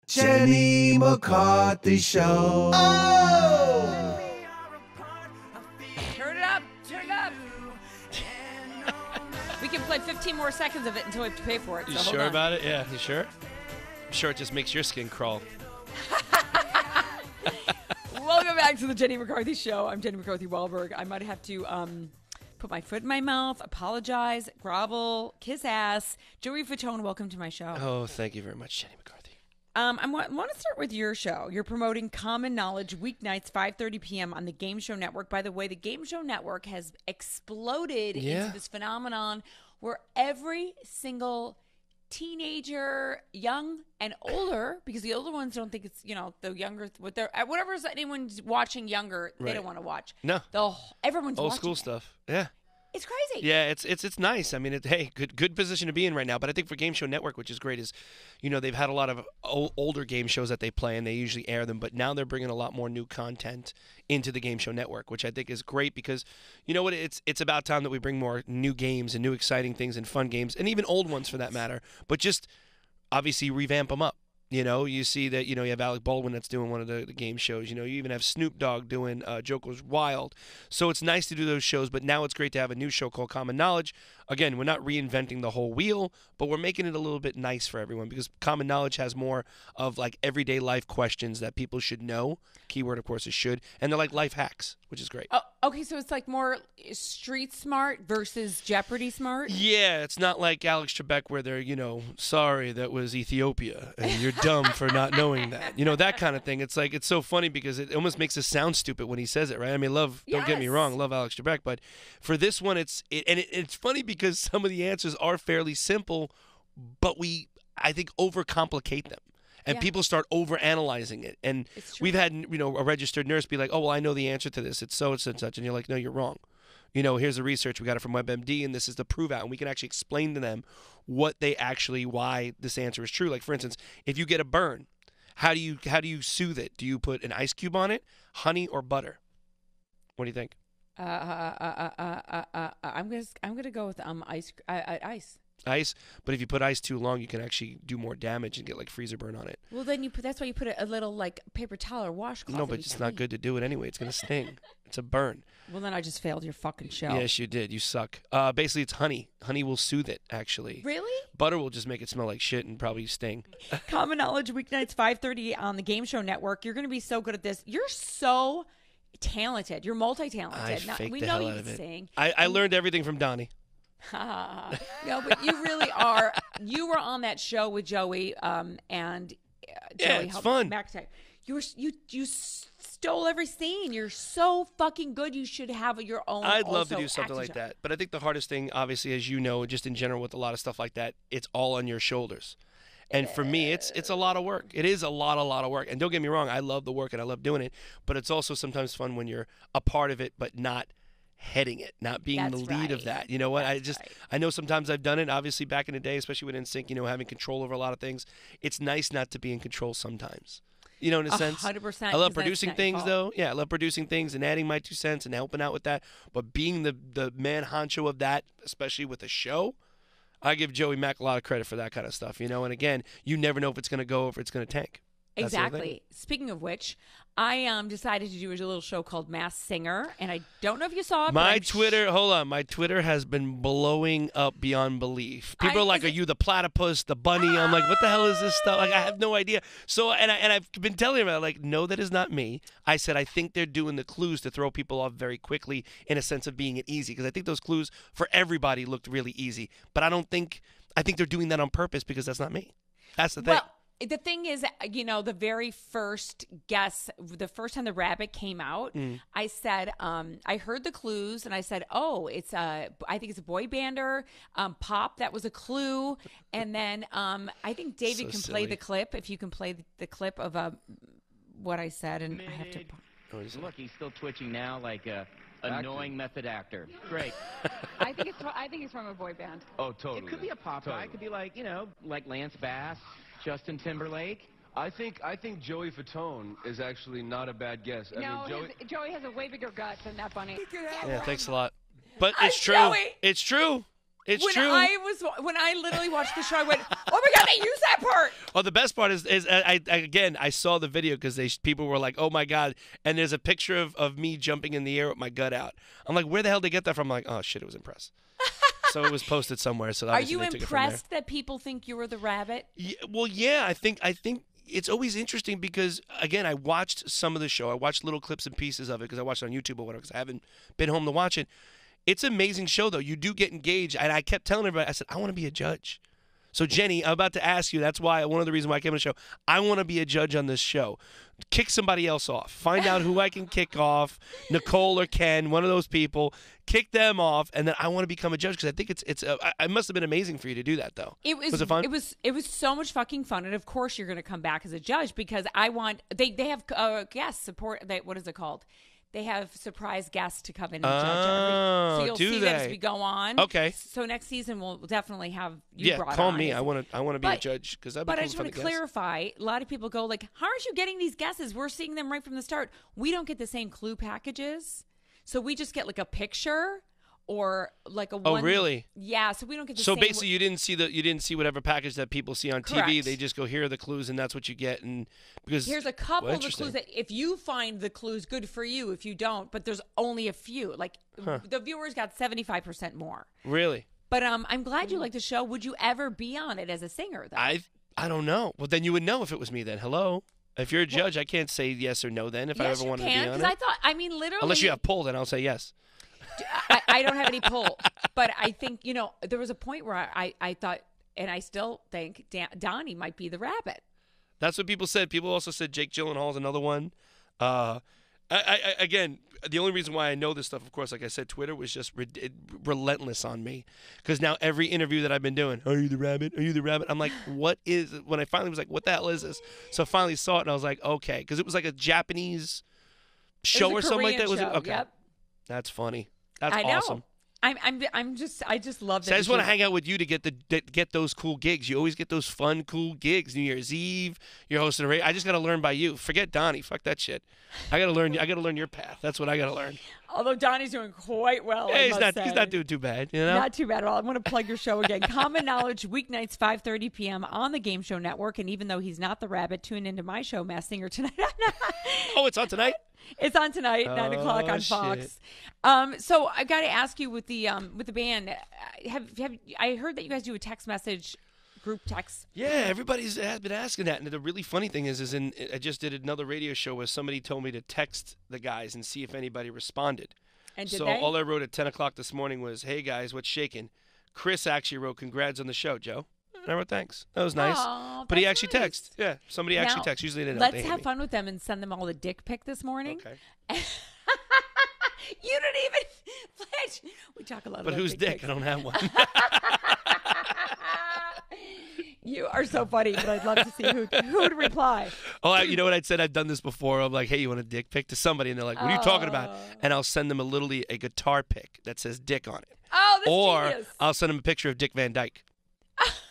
Jenny McCarthy Show. Oh! Turn it up. Turn it up. We can play 15 more seconds of it until we have to pay for it. So You hold sure on. about it? Yeah, you sure? I'm sure it just makes your skin crawl. Welcome back to the Jenny McCarthy Show. I'm Jenny McCarthy Wahlberg. I might have to put my foot in my mouth, apologize, grovel, kiss ass. Joey Fatone, welcome to my show. Oh, thank you very much, Jenny McCarthy. I want to start with your show. You're promoting Common Knowledge weeknights, 5:30 p.m. on the Game Show Network. By the way, the Game Show Network has exploded into this phenomenon where every single teenager, young and older, because the older ones don't think it's, the younger, whatever's anyone's watching younger, they don't want to watch. No. Everyone's Old watching school it. stuff. Yeah. It's crazy. Yeah, it's nice. I mean, hey, good position to be in right now. But I think for Game Show Network, which is great, is, they've had a lot of older game shows that they play, and they usually air them. But now they're bringing a lot more new content into the Game Show Network, which I think is great because, you know what, it's about time that we bring more new games and new exciting things and fun games, and even old ones for that matter. But just obviously revamp them up. You see that, you have Alec Baldwin that's doing one of the game shows. You even have Snoop Dogg doing Joker's Wild. So it's nice to do those shows, but now it's great to have a new show called Common Knowledge. Again, we're not reinventing the whole wheel, but we're making it a little bit nice for everyone because Common Knowledge has more of like everyday life questions that people should know. Keyword, of course, is should. And they're like life hacks, which is great. Oh, okay, so it's like more street smart versus Jeopardy smart? Yeah, it's not like Alex Trebek where they're, sorry, that was Ethiopia, and you're dumb for not knowing that. That kind of thing. It's like, it's so funny because it almost makes us sound stupid when he says it, right? I mean, don't get me wrong, love Alex Trebek, but for this one, it's funny because some of the answers are fairly simple, but I think, overcomplicate them. And people start overanalyzing it. And we've had, a registered nurse be like, oh, well, I know the answer to this. It's so and such. And you're like, no, you're wrong. Here's the research. We got it from WebMD, and this is the prove out. And we can actually explain to them why this answer is true. Like, for instance, if you get a burn, how do you soothe it? Do you put an ice cube on it, honey, or butter? What do you think? I'm gonna go with ice. Ice, but if you put ice too long, you can actually do more damage and get like freezer burn on it. Well, then that's why you put a little like paper towel or washcloth. No, but it's not good to do it anyway. It's gonna sting. It's a burn. Well, then I just failed your fucking show. Yes, you did. You suck. Basically, it's honey. Honey will soothe it. Actually. Really? Butter will just make it smell like shit and probably sting. Common Knowledge weeknights 5:30 on the Game Show Network. You're gonna be so good at this. You're so talented. You're multi-talented. We know you you can sing. I learned everything from Donnie. No, but you really are. You were on that show with Joey, and Joey it's fun. You stole every scene. You're so fucking good. You should have your own. I'd love to do something like that, but I think the hardest thing, obviously, as you know, just in general with a lot of stuff like that, it's all on your shoulders. And for me, it's a lot of work. It is a lot of work. And don't get me wrong, I love the work and I love doing it, but it's also sometimes fun when you're a part of it, but not heading it, not being the lead of that. You know what? I know sometimes I've done it, obviously back in the day, especially with NSYNC, having control over a lot of things. It's nice not to be in control sometimes. In a sense. 100%. I love producing things, though. Yeah, I love producing things and adding my 2 cents and helping out with that. But being the man honcho of that, especially with a show, I give Joey Mack a lot of credit for that kind of stuff. And again, you never know if it's going to go or if it's going to tank. Exactly. Speaking of which, I decided to do a little show called Masked Singer, and I don't know if you saw it. My Twitter has been blowing up beyond belief. People are like, "Are you the platypus, the bunny?" I'm like, "What the hell is this stuff?" Like, I have no idea. So, and I've been telling him, like, "No, that is not me." I said, "I think they're doing the clues to throw people off very quickly in a sense of being it easy, because I think those clues for everybody looked really easy, but I think they're doing that on purpose because that's not me. That's the thing." Well, the thing is, the very first guess, the first time the rabbit came out, I said, I heard the clues and I said, oh, I think it's a boy bander, pop, that was a clue. And then I think David can play the clip, if you can play the clip of what I said. And I have to. Look, he's still twitching now like a annoying method actor. Great. I think it's from a boy band. Oh, totally. It could be a pop guy. It could be like, like Lance Bass, Justin Timberlake. I think Joey Fatone is actually not a bad guess. Joey has a way bigger gut than that bunny. Yeah, thanks a lot. But Hi, it's true. Joey. It's true. It's when true. When I literally watched the show, I went, "Oh my God, they used that part!" Oh, the best part is I saw the video because people were like, "Oh my God!" And there's a picture of me jumping in the air with my gut out. I'm like, "Where the hell did they get that from?" I'm like, "Oh shit, it was impressed." So it was posted somewhere. So are you they took it from impressed that people think you were the rabbit? there. Well, yeah, I think it's always interesting because again, I watched some of the show. I watched little clips and pieces of it because I watched it on YouTube or whatever. Because I haven't been home to watch it. It's an amazing show, though. You do get engaged. And I kept telling everybody, I said, I want to be a judge. So, Jenny, I'm about to ask you. That's why one of the reasons why I came on the show. I want to be a judge on this show. Kick somebody else off. Find out who I can kick off, Nicole or Ken, one of those people. Kick them off, and then I want to become a judge because I think it must have been amazing for you to do that, though. Was it fun? It was so much fucking fun, and of course you're going to come back as a judge because I want they have guest support. What is it called? They have surprise guests to come in and judge. So you'll see that as we go on. Okay. So next season we'll definitely have you brought call on. me. I want to be a judge because But I just want to clarify. A lot of people go like, "How aren't you getting these guesses? We're seeing them right from the start. We don't get the same clue packages, so we just get like a picture." Or like a one. Oh, really? Yeah, so we don't get the same. same. So basically, you didn't see whatever package that people see on Correct. TV. They just go, here are the clues, and that's what you get. And because here's a couple of the clues that if you find the clues, good for you. If you don't, but there's only a few. Like the viewers got 75% more. Really? But I'm glad you like the show. Would you ever be on it as a singer? Though I don't know. Well, then you would know if it was me. Then hello. If you're a judge, I can't say yes or no. Then if I ever wanted to be on it, I thought. I mean, literally. Unless you have pull, then I'll say yes. I don't have any pull, but I think, there was a point where I thought, and I still think Donnie might be the rabbit. That's what people said. People also said Jake Gyllenhaal's another one. Again, the only reason why I know this stuff, of course, like I said, Twitter was just relentless on me. Because now every interview that I've been doing, are you the rabbit? Are you the rabbit? I'm like, what is it? When I finally was like, what the hell is this? So I finally saw it, and I was like, okay. Because it was like a Japanese show or something like that. Was it? Okay. Yep. That's funny. That's I know. awesome. I just love that. So I just want to hang out with you to get those cool gigs. You always get those fun, cool gigs. New Year's Eve, you're hosting a radio. I just got to learn by you. Forget Donnie. Fuck that shit. I got to learn. I got to learn your path. That's what I got to learn. Although Donnie's doing quite well. Hey, he's not doing too bad. You know? Not too bad at all. I'm going to plug your show again. Common Knowledge, weeknights 5:30 p.m. on the Game Show Network. And even though he's not the rabbit, tune into my show, Masked Singer, tonight. Oh, it's on tonight? It's on tonight, 9 o'clock on Fox. So I've got to ask you with the band. I heard that you guys do a text message, group text. Yeah, everybody's been asking that. And the really funny thing is I just did another radio show where somebody told me to text the guys and see if anybody responded. And did so they? all I wrote at 10 o'clock this morning was, hey guys, what's shaking? Chris actually wrote, congrats on the show, Joe. And I wrote, thanks. That was nice. Aww, but he that's actually nice. texted. Yeah, somebody actually texted. Usually they don't. Let's have fun with them and send them all the dick pic this morning. Okay. You didn't even pledge. We talk a lot about But whose dick? pics. I don't have one. You are so funny, but I'd love to see who would reply. Oh, you know what I'd said? I've done this before. I'm like, hey, you want a dick pic to somebody? And they're like, what are you talking about? And I'll send them a guitar pic that says dick on it. Oh, that's Or genius. I'll send them a picture of Dick Van Dyke.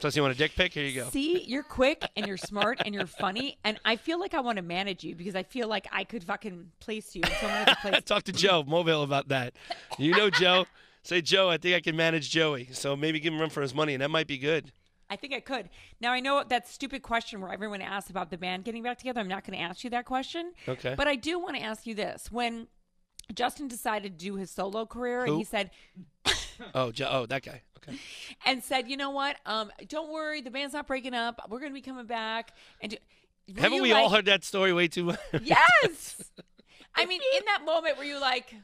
So you want a dick pic? Here you go. See, you're quick and you're smart and you're funny, and I feel like I want to manage you because I feel like I could fucking place you. So I'm gonna place Talk to Joe Mobile about that. You know Joe. Say, Joe, I think I can manage Joey. So maybe give him a run for his money, and that might be good. I think I could. Now, I know that stupid question where everyone asks about the band getting back together. I'm not going to ask you that question. Okay. But I do want to ask you this. When Justin decided to do his solo career, and he said... Oh, that guy. Okay. And said, you know what? Don't worry. The band's not breaking up. We're going to be coming back. And Haven't we all heard that story way too much? Yes. I mean, in that moment, were you like...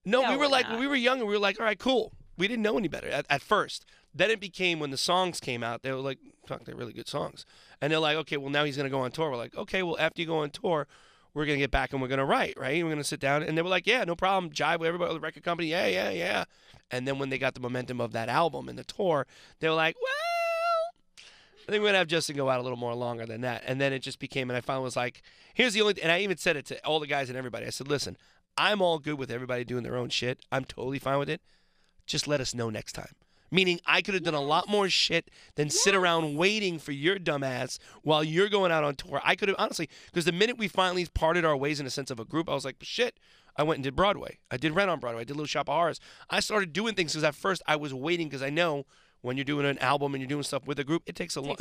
No, we were like, not. when we were younger, we were like, all right, cool. We didn't know any better at first. Then it became when the songs came out, they were like, fuck, they're really good songs. And they're like, okay, well, now he's going to go on tour. We're like, okay, well, after you go on tour, we're going to get back and we're going to write, right? We're going to sit down. And they were like, yeah, no problem. Jive with everybody, the record company. Yeah. And then when they got the momentum of that album and the tour, they were like, well, I think we're going to have Justin go out a little more longer than that. And then it just became, and I finally was like, here's the only, and I even said it to all the guys and everybody. I said, listen, I'm all good with everybody doing their own shit. I'm totally fine with it. Just let us know next time. Meaning I could have done a lot more shit than sit around waiting for your dumbass while you're going out on tour. I could have, honestly, because the minute we finally parted our ways in a sense of a group, I was like, shit, I went and did Broadway. I did Rent on Broadway. I did Little Shop of Horrors. I started doing things because at first I was waiting because I know when you're doing an album and you're doing stuff with a group, it takes a long,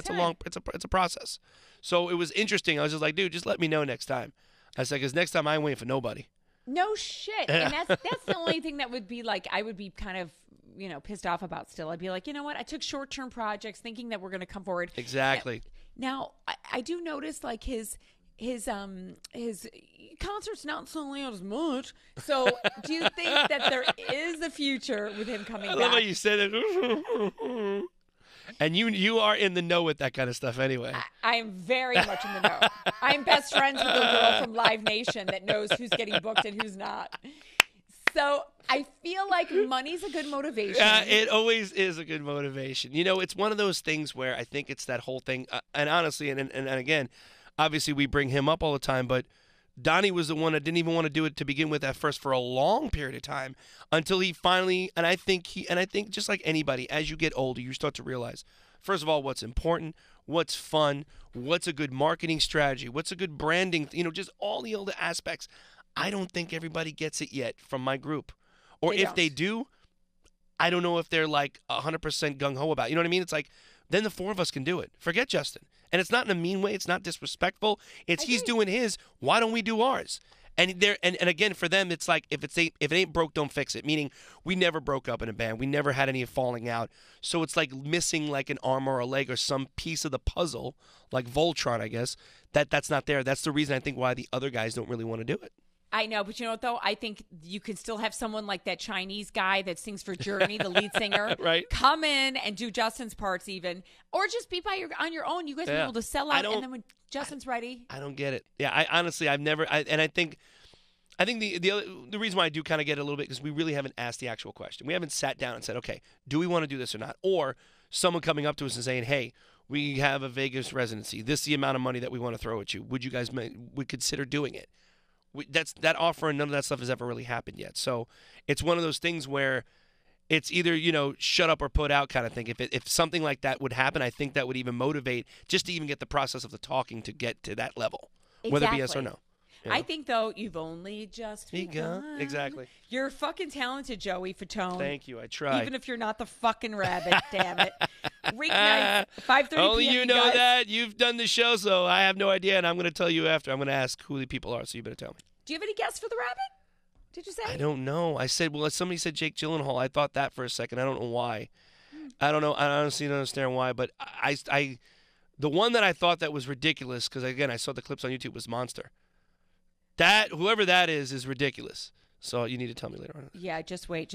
it's a process. So it was interesting. I was just like, dude, just let me know next time. I said, because next time I ain't waiting for nobody. No shit. And that's the only thing that would be like, I would be kind of, pissed off about still. I'd be like, you know what? I took short-term projects thinking that we're going to come forward. Exactly. Now, I do notice like his concerts not selling out as much. So do you think that there is a future with him coming back? I love how you said it. And you are in the know with that kind of stuff anyway. I am very much in the know. I'm best friends with a girl from Live Nation that knows who's getting booked and who's not. So I feel like money's a good motivation. It always is a good motivation. It's one of those things where I think it's that whole thing. And honestly, and again, obviously we bring him up all the time, but Donnie was the one that didn't even want to do it to begin with at first for a long period of time until he finally, and I think just like anybody, as you get older, you start to realize, first of all, what's important, what's fun, what's a good marketing strategy, what's a good branding, just all the other aspects. I don't think everybody gets it yet from my group. Or if they do, I don't know if they're like 100% gung-ho about it. You know what I mean? It's like, then the four of us can do it. Forget Justin. And it's not in a mean way. It's not disrespectful. It's he's doing his. Why don't we do ours? And again, for them, it's like, if it ain't broke, don't fix it. Meaning, we never broke up in a band. We never had any falling out. So it's like missing like an arm or a leg or some piece of the puzzle, like Voltron, I guess, that's not there. That's the reason I think why the other guys don't really want to do it. I know, but you know what, though? I think you can still have someone like that Chinese guy that sings for Journey, the lead singer, right? Come in and do Justin's parts even. Or just be on your own. You guys be able to sell out, and then when Justin's ready. I don't get it. Yeah, I've never – and I think the reason why I do kind of get it a little bit because we really haven't asked the actual question. We haven't sat down and said, okay, do we want to do this or not? Or someone coming up to us and saying, hey, we have a Vegas residency. This is the amount of money that we want to throw at you. Would you guys would consider doing it? That offer and none of that stuff has ever really happened yet. So it's one of those things where it's either, shut up or put out kind of thing. If something like that would happen, I think that would even motivate just to even get the process of the talking to get to that level, whether it be yes or no. I think, though, you've only just begun. Exactly. You're fucking talented, Joey Fatone. Thank you. I try. Even if you're not the fucking rabbit, damn it. Weeknights, 5:30 p.m. Only you know that. You've done the show, so I have no idea, and I'm going to tell you after. I'm going to ask who the people are, so you better tell me. Do you have any guests for the rabbit? Did you say? I don't know. I said, well, somebody said Jake Gyllenhaal. I thought that for a second. I don't know why. I don't know. I honestly don't understand why, but the one that I thought that was ridiculous, because, again, I saw the clips on YouTube, was Monster. Whoever that is ridiculous. So you need to tell me later on. Yeah, just wait.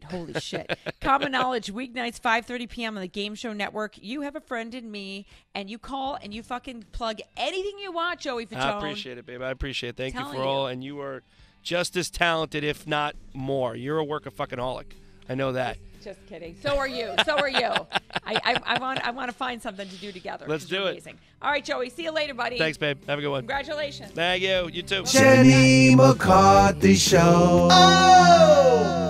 Holy shit. Common Knowledge, weeknights, 5:30 p.m. on the Game Show Network. You have a friend in me, and you call and you fucking plug anything you want, Joey Fatone. I appreciate it, babe. I appreciate it. Thank you for all. And you are just as talented, if not more. You're a workaholic. I know that. Just kidding. So are you. I want to find something to do together. Let's do it. All right, Joey. See you later, buddy. Thanks, babe. Have a good one. Congratulations. Thank you. You too. Jenny McCarthy Show. Oh!